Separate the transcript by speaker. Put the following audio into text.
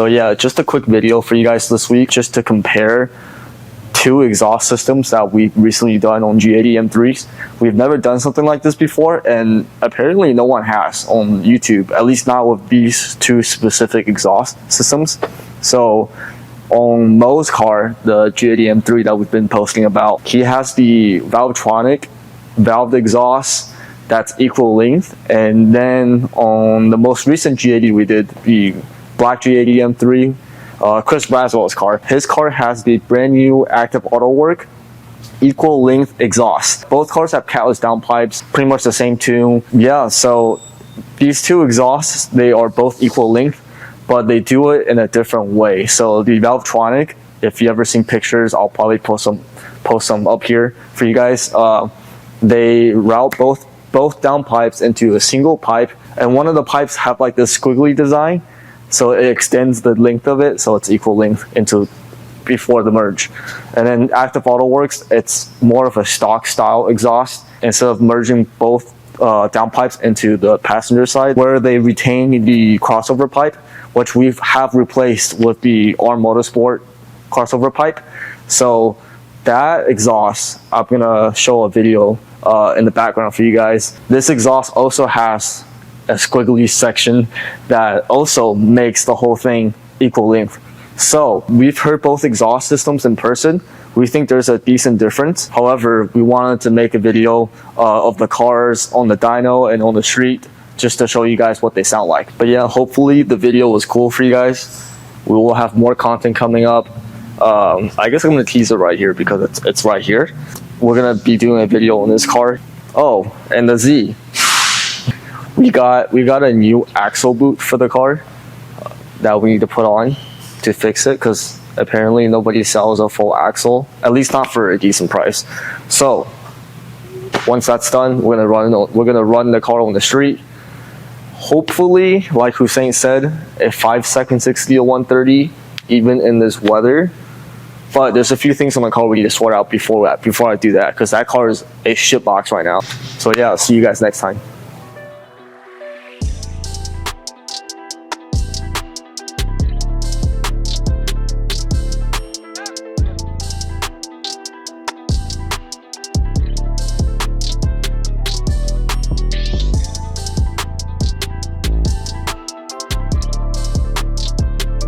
Speaker 1: So yeah, just a quick video for you guys this week, just to compare two exhaust systems that we've recently done on G80 M3s. We've never done something like this before, and apparently no one has on YouTube, at least not with these two specific exhaust systems. So on Mo's car, the G80 M3 that we've been posting about, he has the Valvetronic valved exhaust that's equal length, and then on the most recent G80 we did, the black G80 M3, Chris Braswell's car, his car has the brand new active Autowerke equal length exhaust. Both cars have catless downpipes, pretty much the same tune. Yeah, so these two exhausts, they are both equal length, but they do it in a different way. So the Valvetronic, if you ever seen pictures, I'll probably post some up here for you guys. They route both downpipes into a single pipe, and one of the pipes have like this squiggly design, so it extends the length of it, so it's equal length into before the merge. And then Active Autowerks, it's more of a stock style exhaust, instead of merging both downpipes into the passenger side, where they retain the crossover pipe, which we have replaced with the R Motorsport crossover pipe. So that exhaust, I'm gonna show a video in the background for you guys. This exhaust also has a squiggly section that also makes the whole thing equal length. So we've heard both exhaust systems in person. We think there's a decent difference. However, we wanted to make a video of the cars on the dyno and on the street just to show you guys what they sound like. But yeah, hopefully the video was cool for you guys. We will have more content coming up. I guess I'm gonna tease it right here because it's right here. We're gonna be doing a video on this car. Oh, and the Z. We got a new axle boot for the car that we need to put on to fix it, because apparently nobody sells a full axle, at least not for a decent price. So once that's done, we're gonna run the car on the street. Hopefully, like Hussein said, a 5-second 60 to 130, even in this weather. But there's a few things on the car we need to sort out before I do that, because that car is a shitbox right now. So yeah, I'll see you guys next time.